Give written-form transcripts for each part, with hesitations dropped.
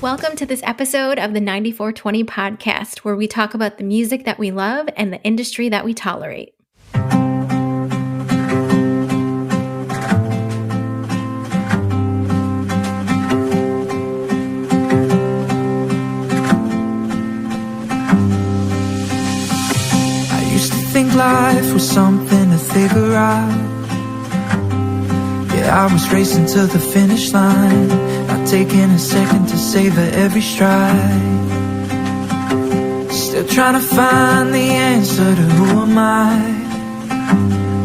Welcome to this episode of the 94twenty podcast, where we talk about the music that we love and the industry that we tolerate. I used to think life was something to figure out. Yeah, I was racing to the finish line, not taking a second to savor every stride. Still trying to find the answer to who am I.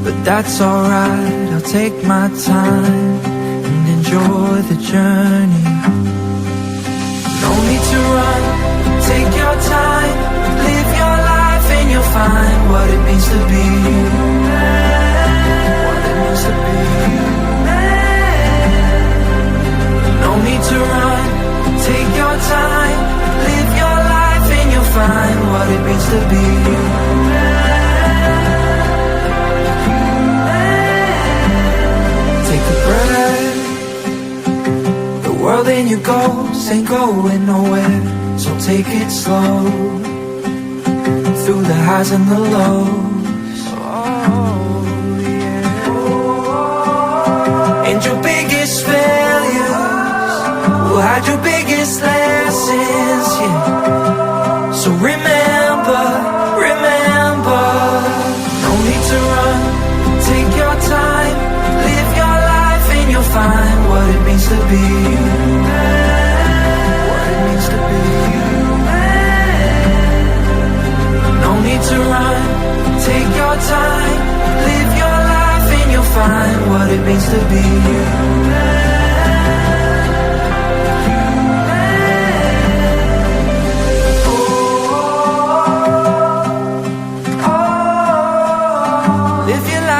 But that's alright, I'll take my time and enjoy the journey. No need to run, take your time, live your life and you'll find what it means to be. What it means to be. No need to run, take your time, live your life and you'll find what it means to be. Take a breath, the world and your goals ain't going nowhere, so take it slow, through the highs and the lows. Oh, yeah. And your biggest failure will hide your biggest lessons, yeah. So remember, no need to run, take your time, live your life and you'll find what it means to be. What it means to be. No need to run, take your time, live your life and you'll find what it means to be.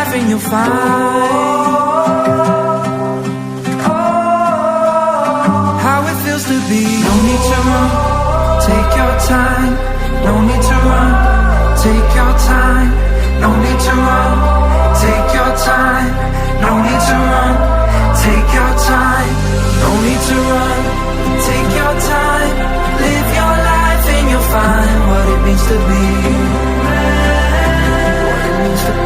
And you'll find how it feels to be. No need to run, take your time. No need to run, take your time. No need to run, take your time. No need to run, take your time. No need to run, take your time. Live your life and you'll find what it means to be. What it means to be.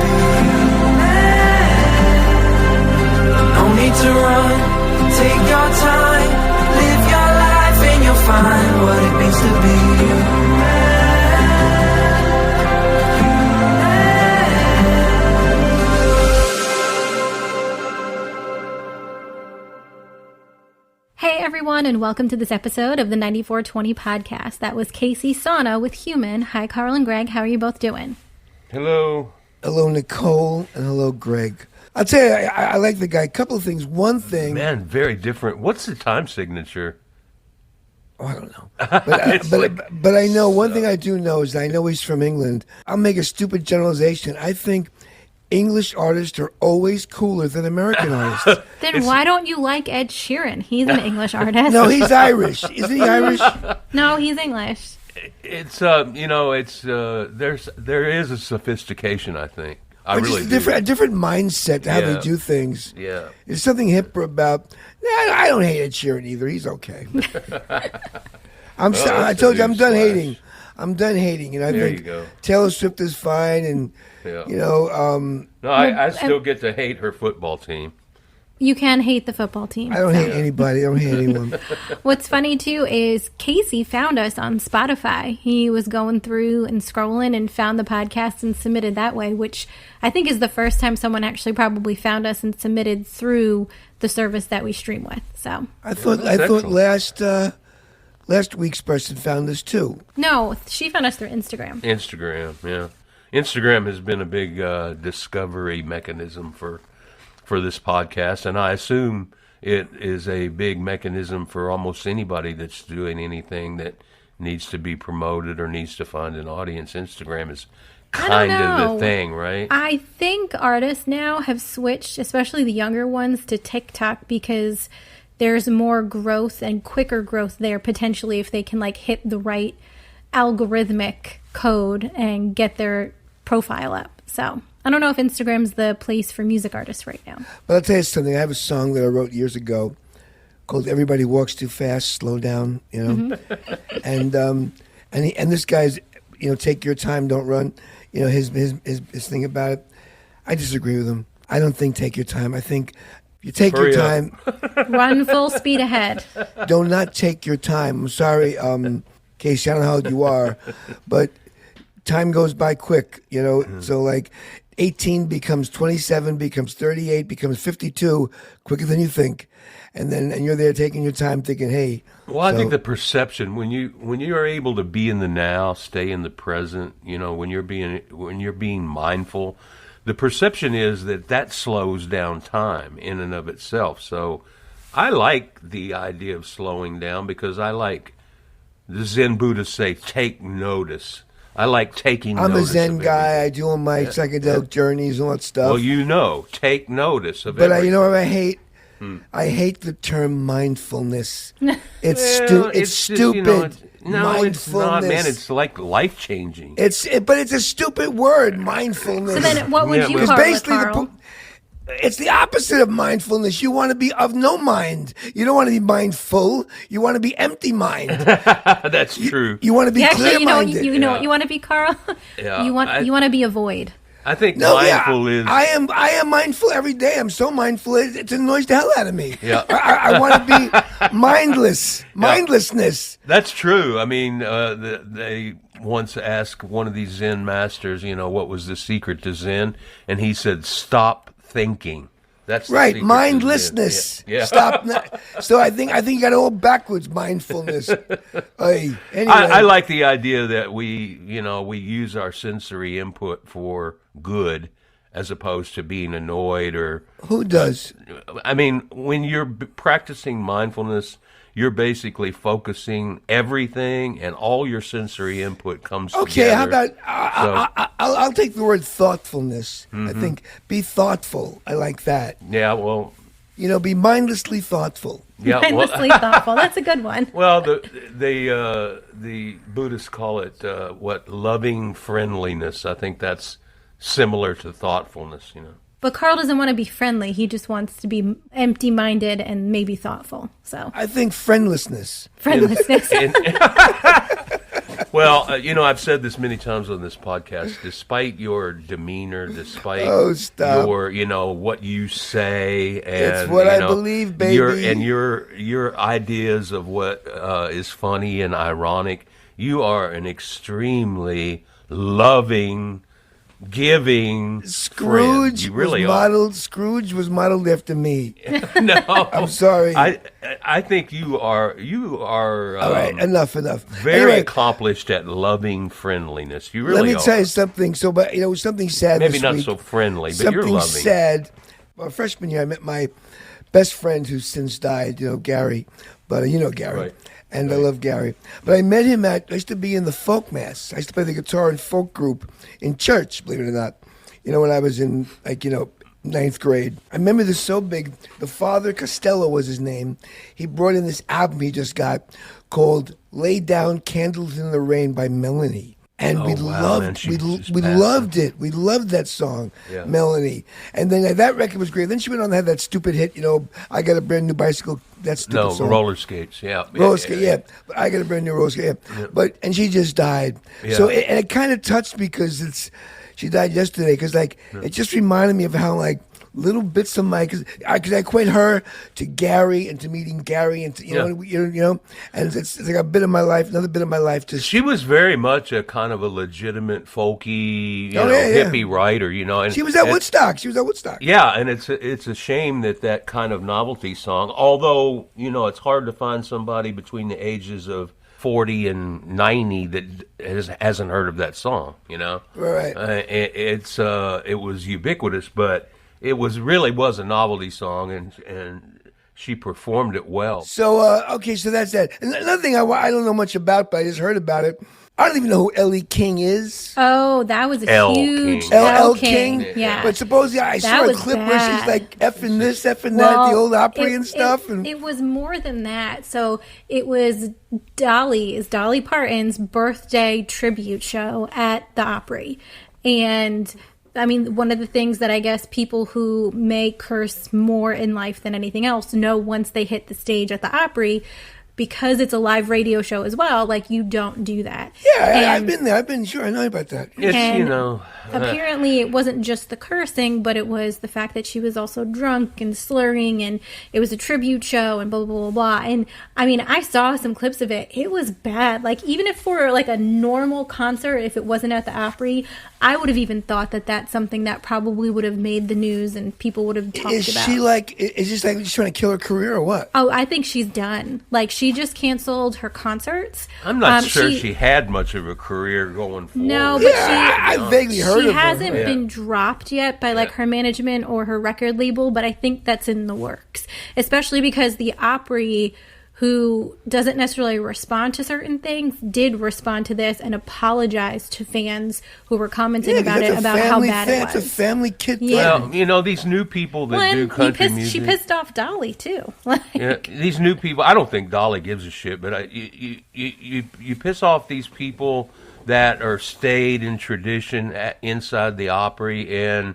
No need to run, take your time, live your life and you'll find what it means to be. Hey everyone, and welcome to this episode of the 94twenty podcast. That was Casey Sauna with Human. Hi Carl and Greg, how are you both doing? Hello. Hello, Nicole, and hello, Greg. I'll tell you, I like the guy. A couple of things. One thing... Man, very different. What's the time signature? Oh, I don't know. But I know, one thing I do know is I know he's from England. I'll make a stupid generalization. I think English artists are always cooler than American artists. Then why don't you like Ed Sheeran? He's an English artist. No, he's Irish. Isn't he Irish? No, he's English. It's there is a sophistication, I think. I really just a different mindset to how they do things. Yeah. There's something hipper about... I don't hate Ed Sheeran either. He's okay. I told you, I'm done hating. I'm done hating. And I think Taylor Swift is fine. And, No, I still get to hate her football team. You can hate the football team. I don't hate anybody. I don't hate anyone. What's funny, too, is Casey found us on Spotify. He was going through and scrolling and found the podcast and submitted that way, which I think is the first time someone actually probably found us and submitted through the service that we stream with. So I thought last week's person found us, too. No, she found us through Instagram. Instagram, yeah. Instagram has been a big discovery mechanism for this podcast, and I assume it is a big mechanism for almost anybody that's doing anything that needs to be promoted or needs to find an audience. Instagram is kind of the thing, right? I think artists now have switched, especially the younger ones, to TikTok because there's more growth and quicker growth there potentially if they can hit the right algorithmic code and get their profile up. So I don't know if Instagram's the place for music artists right now. But I'll tell you something. I have a song that I wrote years ago called "Everybody Walks Too Fast, Slow Down." You know, and this guy's, take your time, don't run. His thing about it. I disagree with him. I don't think take your time. I think you take Hurry your up. time. Run full speed ahead. Do not take your time. I'm sorry, Casey, I don't know how old you are, but time goes by quick, So like 18 becomes 27, becomes 38, becomes 52, quicker than you think. And you're there taking your time thinking, hey. Well, I think the perception when you are able to be in the now, stay in the present, when you're being mindful, the perception is that slows down time in and of itself. So I like the idea of slowing down because I like the Zen Buddhists say, take notice. I like taking notice. I'm a Zen of guy. everything. I do all my psychedelic journeys and all that stuff. Well, take notice of but everything. you know what I hate? I hate the term mindfulness. It's It's stupid. Just, no, mindfulness. it's not, man. It's like life-changing. But it's a stupid word, mindfulness. So then what would you It's call it, basically Carl? it's the opposite of mindfulness. You want to be of no mind. You don't want to be mindful. You want to be empty mind. That's true. You want to be Actually, clear-minded. you know what you want to be, Carl? Yeah, you want to be a void. I think No, mindful is. I am mindful every day. I'm so mindful it annoys the hell out of me. Yeah. I want to be mindless. Mindlessness. That's true. I mean, they once asked one of these Zen masters, what was the secret to Zen, and he said, "Stop thinking." That's the Right, secret to mindlessness. Zen. Yeah. Stop. So I think you got it all backwards. Mindfulness. Anyway, I like the idea that we use our sensory input for good, as opposed to being annoyed or. who does? I mean, when you're practicing mindfulness, you're basically focusing everything, and all your sensory input comes together. Okay, how about I'll take the word thoughtfulness. I think be thoughtful. I like that. Yeah, well, Be mindlessly thoughtful. yeah, Mindlessly thoughtful. That's a good one. well, the Buddhists call it loving friendliness. I think that's similar to thoughtfulness. But Carl doesn't want to be friendly. He just wants to be empty-minded and maybe thoughtful. So I think friendlessness. friendlessness. Well, I've said this many times on this podcast. Despite your demeanor, despite stop. your, what you say, and It's what I believe, baby. your ideas of what is funny and ironic, you are an extremely loving, giving friend. Scrooge You really was are. modeled. Scrooge was modeled after me. No, I'm sorry. I think you are. All right, enough. Very Anyway, accomplished at loving friendliness. You really let me are. tell you something. So, but something sad. Maybe this not week. so friendly, but Something you're loving. sad. Well, freshman year, I met my best friend who's since died. Gary. But Gary. Right. And I love Gary. But I met him I used to be in the folk mass. I used to play the guitar in folk group in church, believe it or not. When I was in, ninth grade. I remember this so big. The Father Costello was his name. He brought in this album he just got called Lay Down Candles in the Rain by Melanie. And we loved it. We loved that song, Yeah. Melanie. And then that record was great. Then she went on to have that stupid hit, I Got a Brand New Bicycle. That stupid song. Roller skates. Yeah, Roller skate, yeah. But I Got a Brand New roller skate, yeah. And she just died. Yeah. So it kind of touched me because she died yesterday. Because it just reminded me of how little bits of because I equate her to Gary and to meeting Gary and to, and it's like a bit of my life, another bit of my life. She was very much a kind of a legitimate folky, yeah. hippie writer, And She was at Woodstock. Yeah, and it's a shame that kind of novelty song. Although it's hard to find somebody between the ages of 40 and 90 that hasn't heard of that song. Right. It was ubiquitous, but it was a novelty song, and she performed it well. So okay, so that's that. And another thing I don't know much about, but I just heard about it. I don't even know who Elle King is. Oh, that was a Elle huge King. Elle King. King. Yeah. But supposedly I saw a was clip where she's bad. like effing this, effing that, the old Opry and stuff. It was more than that. So it was Dolly Parton's birthday tribute show at the Opry. And I mean, one of the things that I guess people who may curse more in life than anything else know once they hit the stage at the Opry, because it's a live radio show as well, like, you don't do that. Yeah, I've been there. I know about that. It's, apparently it wasn't just the cursing, but it was the fact that she was also drunk and slurring, and it was a tribute show and blah, blah, blah, blah. And, I mean, I saw some clips of it. It was bad. Like, even if for, like, a normal concert, if it wasn't at the Opry, I would have even thought that that's something that probably would have made the news and people would have talked about. Is this like just trying to kill her career or what? Oh, I think she's done. Like, she just canceled her concerts. I'm not sure she had much of a career going forward. No, but I vaguely heard of her. She hasn't been dropped yet by, like, her management or her record label, but I think that's in the works. Especially because the Opry, who doesn't necessarily respond to certain things, did respond to this and apologize to fans who were commenting about it, about how bad it was. It's a family kid. Yeah. Well, these new people that do country music. She pissed off Dolly, too. These new people, I don't think Dolly gives a shit, but you piss off these people that are stayed in tradition inside the Opry, and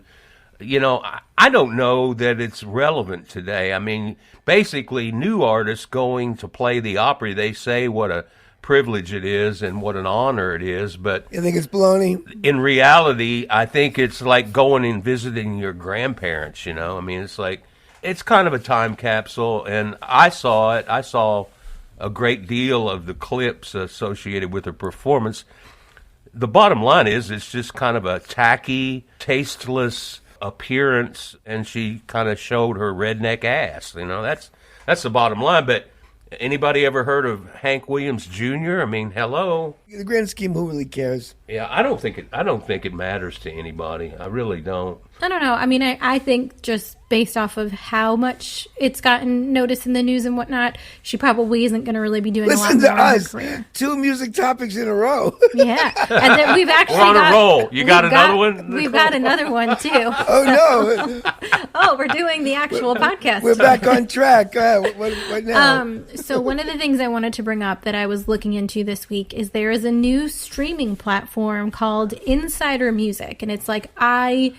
I don't know that it's relevant today. I mean, basically, new artists going to play the Opry, they say what a privilege it is and what an honor it is, but you think it's baloney? In reality, I think it's like going and visiting your grandparents, I mean, it's kind of a time capsule, and I saw it. I saw a great deal of the clips associated with her performance. The bottom line is it's just kind of a tacky, tasteless appearance, and she kind of showed her redneck ass. That's the bottom line. But anybody ever heard of Hank Williams Jr.? I mean, hello. In the grand scheme, who really cares? Yeah, I don't think it matters to anybody. I really don't. I don't know. I mean, I think just based off of how much it's gotten noticed in the news and whatnot, she probably isn't going to really be doing a lot more in her career. 2 music topics in a row. Yeah. And then we've actually We're on a roll. You got another one? We've got another one, too. Oh, no. We're doing the actual podcast. We're back on track. What now? So one of the things I wanted to bring up that I was looking into this week is there is a new streaming platform called Insider Music, and it's like INS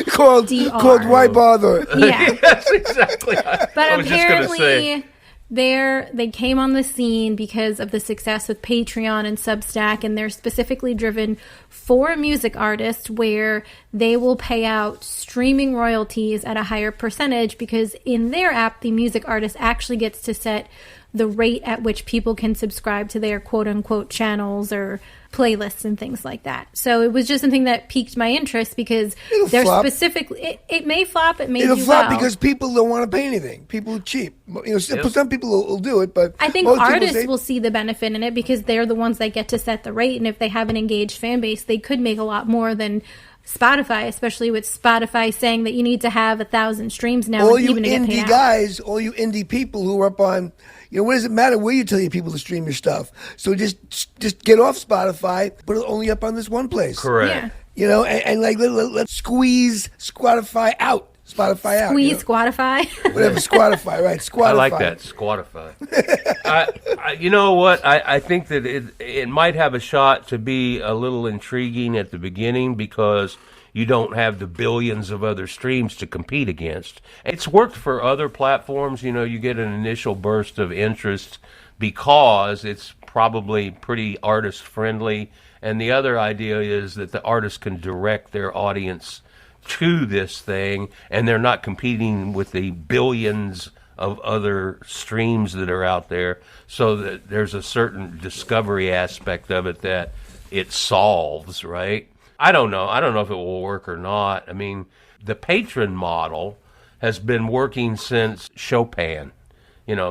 called Why Bother? Yeah. That's exactly. But apparently they came on the scene because of the success with Patreon and Substack, and they're specifically driven for music artists where they will pay out streaming royalties at a higher percentage, because in their app, the music artist actually gets to set the rate at which people can subscribe to their quote-unquote channels or playlists and things like that. So it was just something that piqued my interest, because they're specifically... It may flop, it may do well. It'll flop because people don't want to pay anything. People are cheap. Some people will do it, but... I think artists will see the benefit in it because they're the ones that get to set the rate, and if they have an engaged fan base, they could make a lot more than Spotify, especially with Spotify saying that you need to have 1,000 streams now. All you indie guys, all you indie people who are up on... what does it matter where you tell your people to stream your stuff? So just get off Spotify, put it only up on this one place. Correct. Yeah. And let's squeeze Spotify out. Squeeze Squatify? Whatever, Squatify, right? Squatify. I like that, Squatify. You know what? I think that it might have a shot to be a little intriguing at the beginning because you don't have the billions of other streams to compete against. It's worked for other platforms. You get an initial burst of interest because it's probably pretty artist-friendly. And the other idea is that the artist can direct their audience to this thing, and they're not competing with the billions of other streams that are out there. So that there's a certain discovery aspect of it that it solves, right? I don't know if it will work or not. I mean, the patron model has been working since Chopin,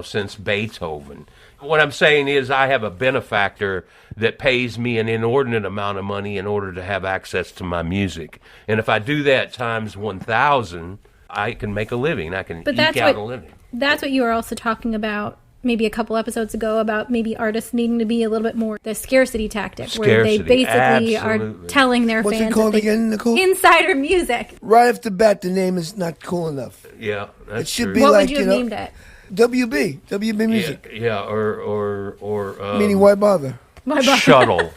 since Beethoven. What I'm saying is I have a benefactor that pays me an inordinate amount of money in order to have access to my music. And if I do that times 1,000, I can make a living. I can eke out a living. That's what you were also talking about maybe a couple episodes ago, about maybe artists needing to be a little bit more the scarcity tactic, where they basically are telling their fans... What's it called again, Nicole? Insider Music. Right off the bat, the name is not cool enough. Yeah, that's it should true. be what like, would you have named it? WB Music. Yeah, or meaning why bother? My butt. Shuttle,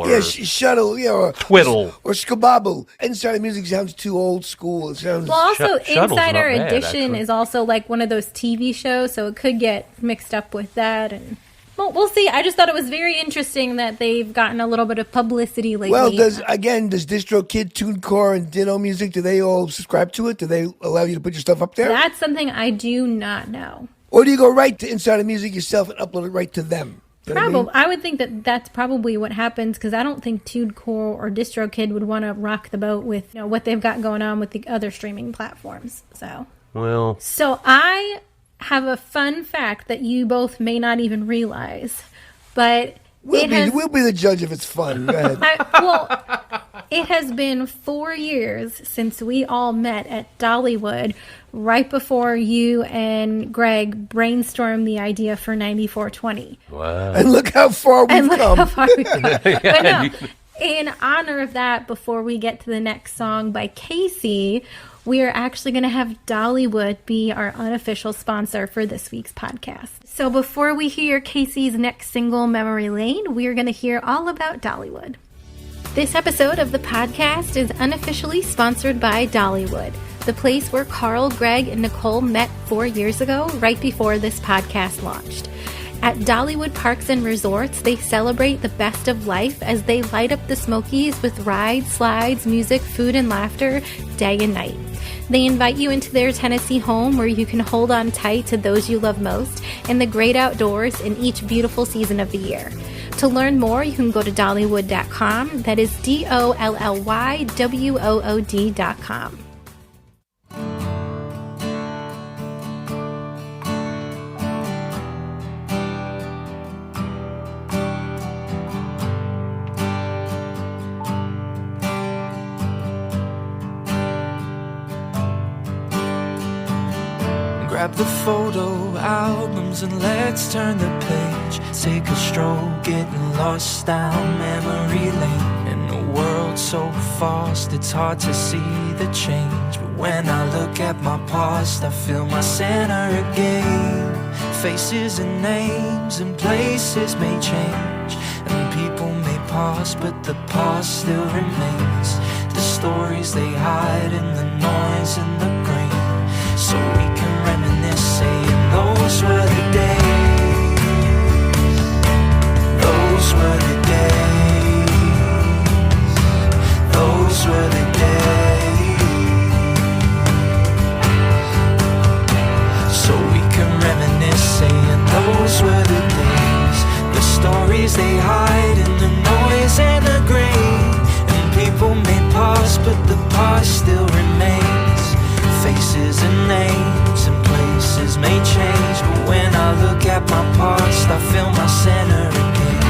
or Shuttle, or twiddle. or skabobble. Insider music sounds too old school. It sounds. Well, also, Shuttle's Insider not bad, Edition actually. is also like one of those TV shows, so it could get mixed up with that. And well, we'll see. I just thought it was very interesting that they've gotten a little bit of publicity lately. Well, does DistroKid, TuneCore, and Ditto Music, do they all subscribe to it? Do they allow you to put your stuff up there? That's something I do not know. Or do you go right to Insider Music yourself and upload it right to them? You know what I mean? Probably, I would think that that's probably what happens, because I don't think TuneCore or DistroKid would want to rock the boat with what they've got going on with the other streaming platforms. So I have a fun fact that you both may not even realize, but We'll be the judge if it's fun. Go ahead. It has been 4 years since we all met at Dollywood, right before you and Greg brainstormed the idea for 94twenty. Wow. And look how far we've come. But no, in honor of that, before we get to the next song by Casey, we are actually going to have Dollywood be our unofficial sponsor for this week's podcast. So before we hear Casey's next single, Memory Lane, we are going to hear all about Dollywood. This episode of the podcast is unofficially sponsored by Dollywood, the place where Carl, Greg, and Nicole met 4 years ago, right before this podcast launched. At Dollywood Parks and Resorts, they celebrate the best of life as they light up the Smokies with rides, slides, music, food, and laughter day and night. They invite you into their Tennessee home where you can hold on tight to those you love most in the great outdoors in each beautiful season of the year. To learn more, you can go to Dollywood.com. That is DOLLYWOOD.com. Grab the photo albums and let's turn the page. Take a stroll, getting lost down memory lane. In a world so fast, it's hard to see the change. But when I look at my past, I feel my center again. Faces and names and places may change, and people may pass, but the past still remains. The stories they hide in the noise and the grain. So we can reminisce, saying those were the days. Those were the days. Those were the days. So we can reminisce, saying those were the days. The stories they hide in the noise and the grain. And people may pass, but the past still remains. Faces and names and places may change, but when I look at my past, I feel my center again.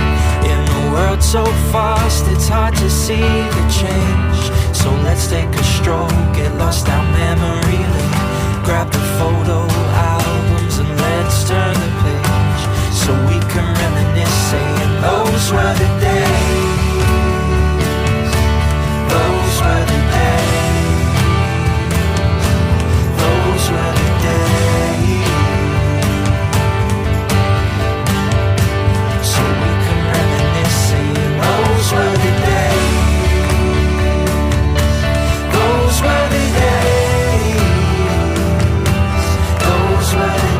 In a world so fast, it's hard to see the change. So let's take a stroll, get lost down memory lane. Grab the photo albums and let's turn the page, so we can reminisce, saying those were the days. Those were the days. Those were the days. So we can reminisce, saying those were the days. Those were the days. Those were the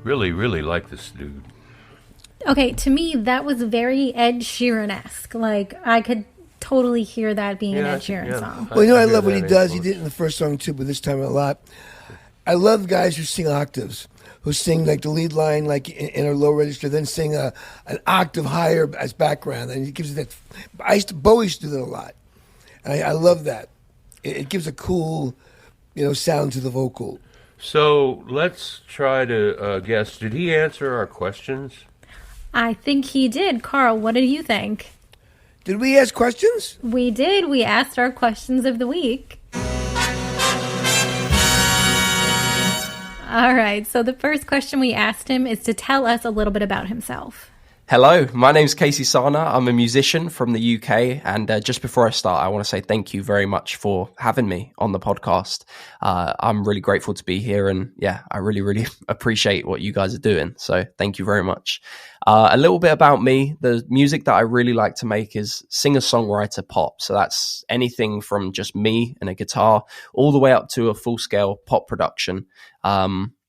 Really like this dude. Okay, to me, that was very Ed Sheeran-esque. Like, I could totally hear that being an Ed Sheeran song. Well, I love what he does. He did it in the first song, too, but this time a lot. I love guys who sing octaves, who sing, like, the lead line, like, in a low register, then sing an octave higher as background. And it gives it that... Bowie used to do that a lot. And I love that. It gives a cool, sound to the vocal. So let's try to guess. Did he answer our questions? I think he did. Carl, what did you think? Did we ask questions? We did. We asked our questions of the week. All right. So the first question we asked him is to tell us a little bit about himself. Hello, my name's Casey Sana. I'm a musician from the UK. And just before I start, I want to say thank you very much for having me on the podcast. I'm really grateful to be here. And yeah, I really, really appreciate what you guys are doing. So thank you very much. A little bit about me. The music that I really like to make is singer-songwriter pop. So that's anything from just me and a guitar all the way up to a full-scale pop production.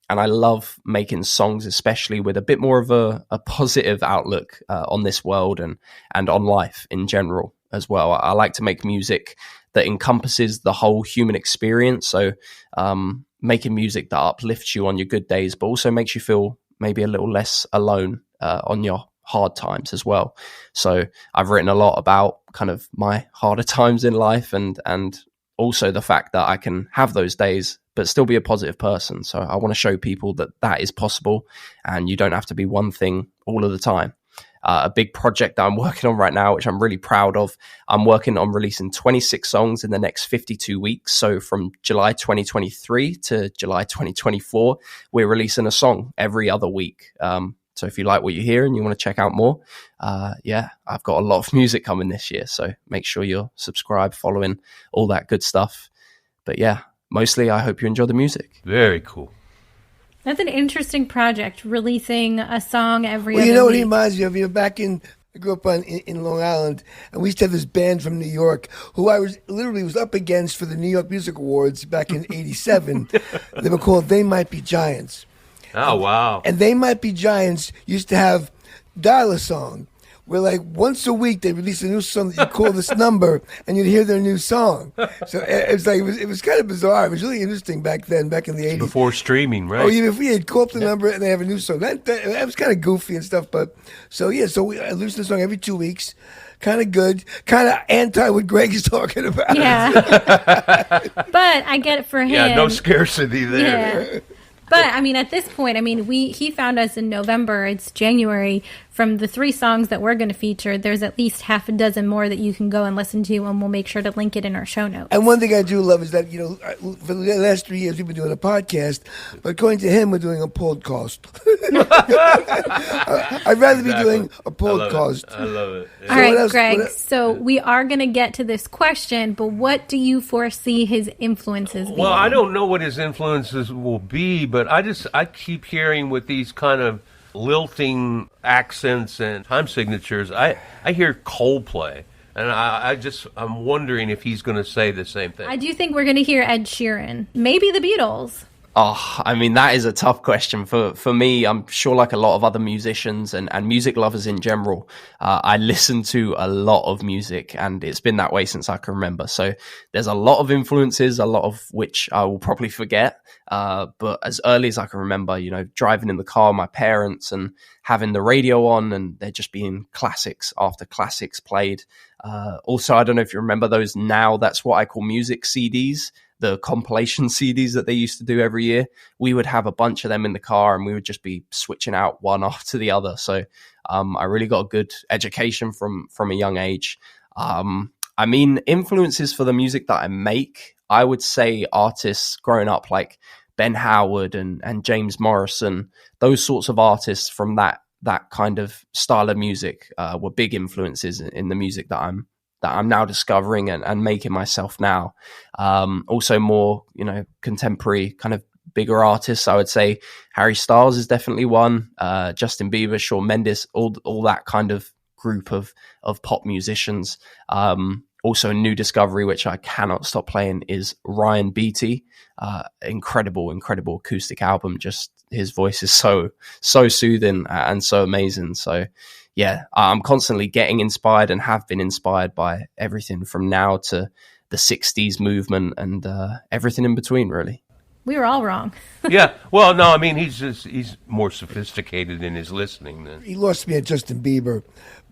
And I love making songs, especially with a bit more of a positive outlook on this world and on life in general as well. I like to make music that encompasses the whole human experience. So making music that uplifts you on your good days, but also makes you feel maybe a little less alone on your hard times as well. So I've written a lot about kind of my harder times in life and also the fact that I can have those days but still be a positive person. So I want to show people that that is possible and you don't have to be one thing all of the time. A big project that I'm working on right now, which I'm really proud of, I'm working on releasing 26 songs in the next 52 weeks. So from July 2023 to July 2024, we're releasing a song every other week. So if you like what you hear and you want to check out more, I've got a lot of music coming this year. So make sure you're subscribed, following, all that good stuff. But yeah, mostly I hope you enjoy the music. Very cool. That's an interesting project, releasing a song every other Well, you know what week. he reminds me of? I grew up in Long Island, and we used to have this band from New York who I was up against for the New York Music Awards back in '87. They were called They Might Be Giants. Oh, wow. And They Might Be Giants used to have Dial-A-Song, where like once a week they release a new song that you call this number and you'd hear their new song. So it was kind of bizarre. It was really interesting back then, back in the 80s. Before streaming, right? Oh, yeah, if we had called up the number and they have a new song. That was kind of goofy and stuff. But so I listen to the song every 2 weeks. Kind of good, kind of anti what Greg is talking about. Yeah. But I get it for him. Yeah, no scarcity there. Yeah. But, I mean, at this point, he found us in November. It's January. From the 3 songs that we're going to feature, there's at least half a dozen more that you can go and listen to, and we'll make sure to link it in our show notes. And one thing I do love is that, for the last 3 years we've been doing a podcast, but according to him, we're doing a podcast. I'd rather be doing a podcast. I love it. Yeah. All right, else- Greg, so we are going to get to this question, but what do you foresee his influences being? Well, I don't know what his influences will be, but I keep hearing with these kind of lilting accents and time signatures, I hear Coldplay, and I'm wondering if he's going to say the same thing. I do think we're going to hear Ed Sheeran. Maybe the Beatles. Oh, I mean, that is a tough question for me. I'm sure like a lot of other musicians and music lovers in general, I listen to a lot of music and it's been that way since I can remember. So there's a lot of influences, a lot of which I will probably forget. But as early as I can remember, driving in the car with my parents and having the radio on and there just being classics after classics played. Also, I don't know if you remember those Now That's What I Call Music CDs. The compilation CDs that they used to do every year, we would have a bunch of them in the car and we would just be switching out one after the other. So I really got a good education from a young age. Influences for the music that I make, I would say artists growing up like Ben Howard and James Morrison, those sorts of artists from that kind of style of music were big influences in the music that I'm now discovering and making myself now. Also more, contemporary kind of bigger artists. I would say Harry Styles is definitely one. Justin Bieber, Shawn Mendes, all that kind of group of pop musicians. Also a new discovery, which I cannot stop playing, is Ryan Beatty. Incredible acoustic album. Just his voice is so soothing and so amazing. So yeah, I'm constantly getting inspired and have been inspired by everything from now to the 60s movement and everything in between, really. We were all wrong. Yeah, well, no, he's more sophisticated in his listening than... He lost me at Justin Bieber,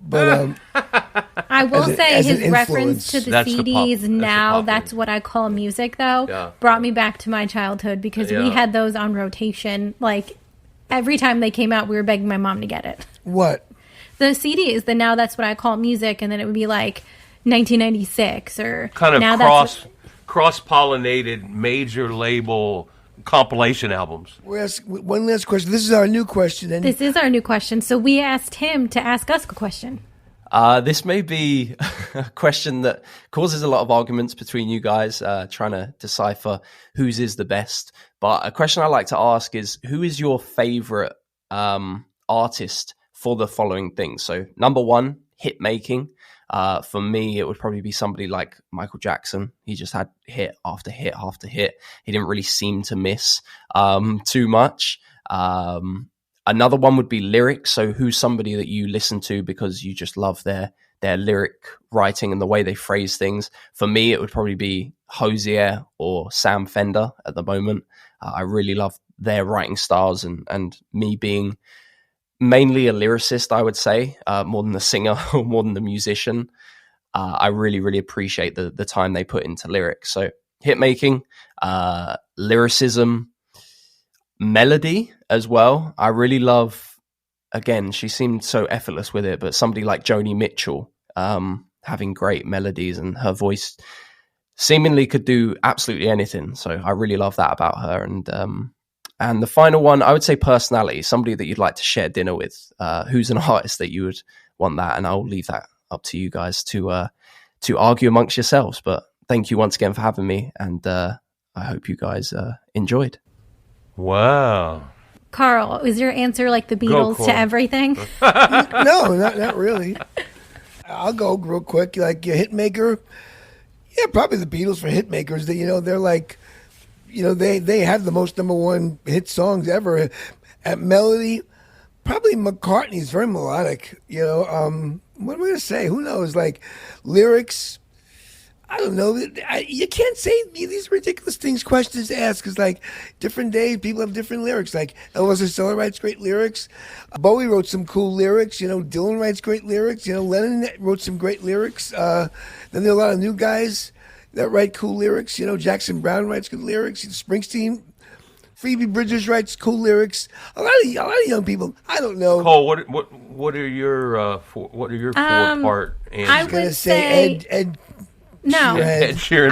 but I will say as his an reference to the That's the pop- CDs that's the now, pop that's thing. what I call music, though, Yeah. brought me back to my childhood because we Yeah. had those on rotation. Like, every time they came out, we were begging my mom to get it. what? the CDs, then now that's what I call music, and then it would be like 1996 or kind of now cross-pollinated major label compilation albums. We'll ask one last question. This is our new question. And This is our new question. So we asked him to ask us a question. This may be a question that causes a lot of arguments between you guys, trying to decipher whose is the best. But a question I like to ask is, who is your favorite artist for the following things? So number one, hit making. For me, it would probably be somebody like Michael Jackson. He just had hit after hit after hit. He didn't really seem to miss too much. Another one would be lyrics. So who's somebody that you listen to because you just love their lyric writing and the way they phrase things? For me, it would probably be Hosier or Sam Fender at the moment. I really love their writing styles, and me being mainly a lyricist, I would say, more than the singer or more than the musician. I really, really appreciate the time they put into lyrics. So hit making, lyricism, melody as well. I really love, again, she seemed so effortless with it, but somebody like Joni Mitchell, having great melodies, and her voice seemingly could do absolutely anything. So I really love that about her. And the final one, I would say personality, somebody that you'd like to share dinner with. Who's an artist that you would want that? And I'll leave that up to you guys to argue amongst yourselves. But thank you once again for having me, and I hope you guys enjoyed. Wow. Carl, is your answer like the Beatles to everything? no, not really. I'll go real quick. Like your hit maker, yeah, probably the Beatles for hit makers. They're like, they have the most number one hit songs ever. At melody, probably McCartney's very melodic. What am I gonna say? Who knows? Like lyrics, I don't know. You can't say these ridiculous questions to ask, because like different days, people have different lyrics. Like Elvis Costello writes great lyrics. Bowie wrote some cool lyrics. Dylan writes great lyrics. Lennon wrote some great lyrics. Then there are a lot of new guys that write cool lyrics. Jackson Browne writes good lyrics. Springsteen, Phoebe Bridgers writes cool lyrics. A lot of young people. I don't know. Cole, what are your four part answers? I would say Ed. No, Ed Sheeran.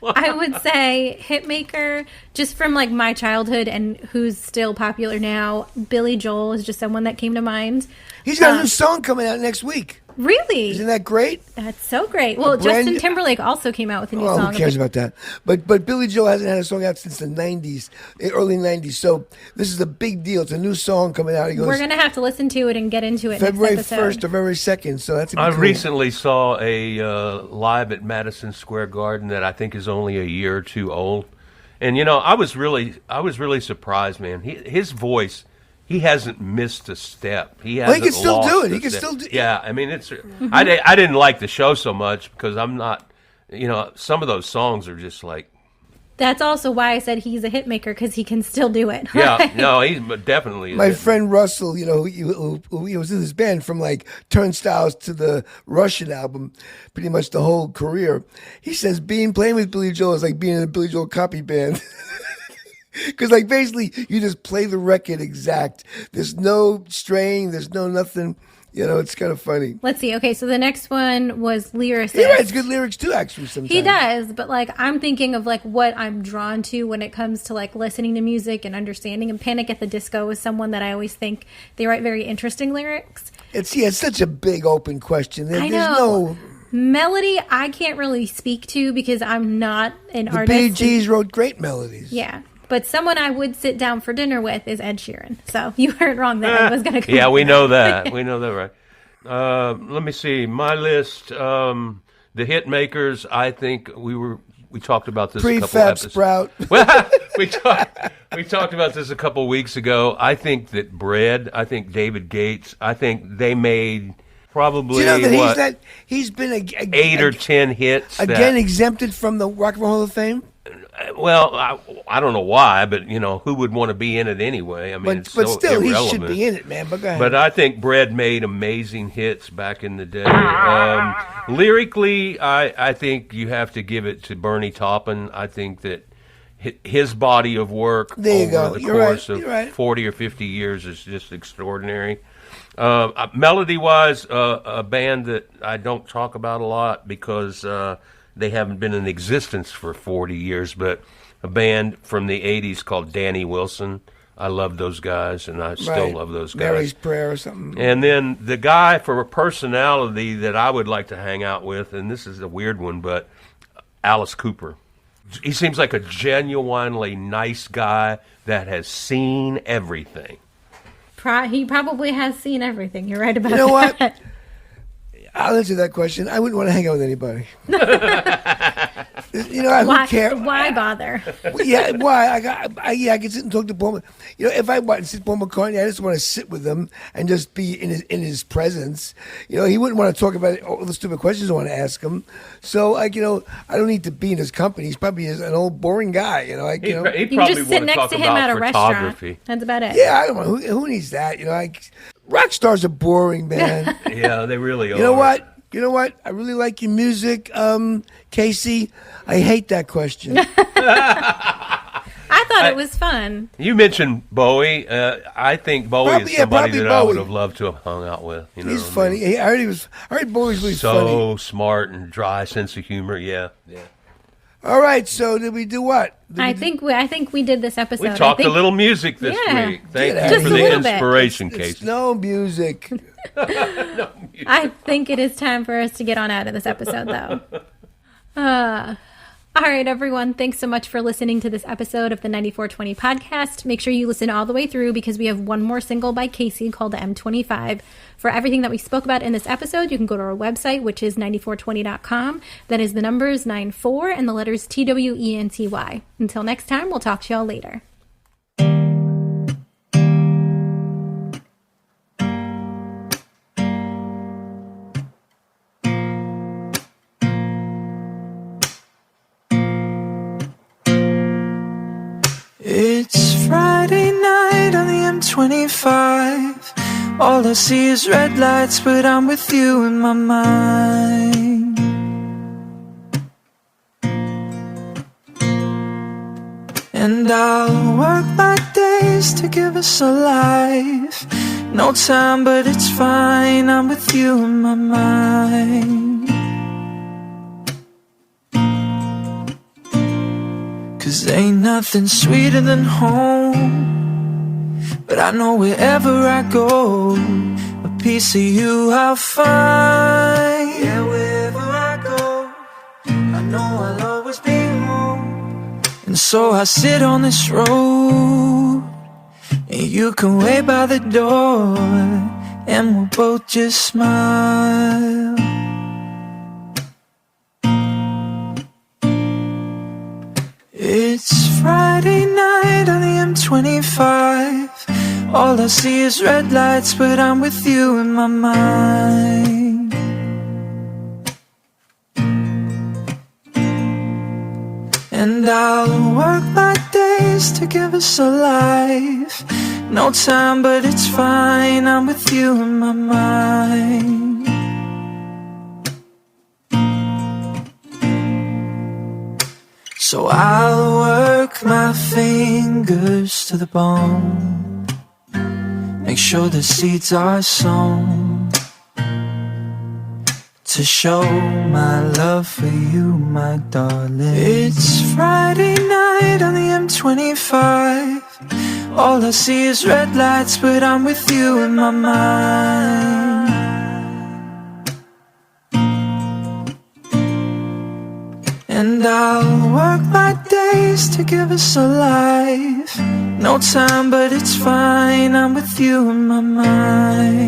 I would say hitmaker, just from like my childhood and who's still popular now. Billy Joel is just someone that came to mind. He's got a new song coming out next week. Really? Isn't that great? That's so great. Well, Justin Timberlake also came out with a new song. Who cares about that? But Billy Joel hasn't had a song out since the 90s, early 90s. So this is a big deal. It's a new song coming out. We're going to have to listen to it and get into it February next episode. 1st or February 2nd. So that's I cool. recently saw a live at Madison Square Garden that I think is only a year or two old. And, I was really surprised, man. His voice... He hasn't missed a step. He can still do it. He can still do it. Yeah, I mean, it's. I didn't like the show so much because I'm not. Some of those songs are just like. That's also why I said he's a hit maker, because he can still do it. Yeah, no, he's definitely. My friend Russell, who was in this band from like Turnstiles to the Russian album, pretty much the whole career. He says playing with Billy Joel is like being in a Billy Joel copy band. Because, like, basically, you just play the record exact. There's no straying. There's no nothing. It's kind of funny. Let's see. Okay, so the next one was lyricist. He writes good lyrics, too, actually, sometimes. He does, but, like, I'm thinking of, like, what I'm drawn to when it comes to, like, listening to music and understanding. And Panic at the Disco is someone that I always think they write very interesting lyrics. It's such a big, open question. I know. Melody, I can't really speak to because I'm not an artist. The Bee Gees wrote great melodies. Yeah. But someone I would sit down for dinner with is Ed Sheeran. So you heard wrong that I was going to go. Yeah, we know that. We know that, right? Let me see. My list, the hit makers, I think we talked about this a couple Prefab episodes. Sprout. Well, we talked about this a couple weeks ago. I think that David Gates, I think they made probably he's been 8 or 10 hits. Again, exempted from the Rock and Roll Hall of Fame? Well, I don't know why, but who would want to be in it anyway? I mean, but still, irrelevant. He should be in it, man. But go ahead. But I think Brad made amazing hits back in the day. Lyrically, I think you have to give it to Bernie Taupin. I think that his body of work over the course of 40 or 50 years is just extraordinary. Melody-wise, a band that I don't talk about a lot because they haven't been in existence for 40 years, but a band from the 80s called Danny Wilson. I love those guys, and I still love those guys. Mary's Prayer or something. And then the guy for a personality that I would like to hang out with, and this is a weird one, but Alice Cooper. He seems like a genuinely nice guy that has seen everything. He probably has seen everything. You're right about You know that. what? I'll answer that question. I wouldn't want to hang out with anybody. Who cares? Why bother? Yeah, why? I can sit and talk to Paul. If I want to sit Paul McCartney, I just want to sit with him and just be in his presence. He wouldn't want to talk about all the stupid questions I want to ask him. So, I don't need to be in his company. He's probably an old boring guy. He You probably can just sit want to next talk to him about at a restaurant. photography. That's about it. Yeah, I don't know. Who needs that? Rock stars are boring, man. Yeah, they really are. You know what? I really like your music, Casey. I hate that question. I thought it was fun. You mentioned Bowie. I think Bowie is somebody that I would have loved to have hung out with. He's funny. I heard Bowie's really so funny. So smart and dry sense of humor. Yeah. All right. So did we do what? I think we did this episode. We talked a little music this week. Thank you Just for a the little bit. inspiration, It's Casey. no music. I think it is time for us to get on out of this episode, though. All right, everyone. Thanks so much for listening to this episode of the 9420 podcast. Make sure you listen all the way through because we have one more single by Casey called M25. For everything that we spoke about in this episode, you can go to our website, which is 94twenty.com. That is the numbers 94 and the letters TWENTY. Until next time, we'll talk to y'all later. It's Friday night on the M25. All I see is red lights, but I'm with you in my mind. And I'll work my days to give us a life. No time, but it's fine, I'm with you in my mind. 'Cause ain't nothing sweeter than home. But I know wherever I go, a piece of you I'll find. Yeah, wherever I go, I know I'll always be home. And so I sit on this road, and you can wait by the door, and we'll both just smile. It's Friday night on the M25. All I see is red lights, but I'm with you in my mind. And I'll work my days to give us a life. No time, but it's fine, I'm with you in my mind. So I'll work my fingers to the bone, make sure the seeds are sown, to show my love for you, my darling. It's Friday night on the M25. All I see is red lights, but I'm with you in my mind. And I'll work my days to give us a life. No time, but it's fine, I'm with you in my mind.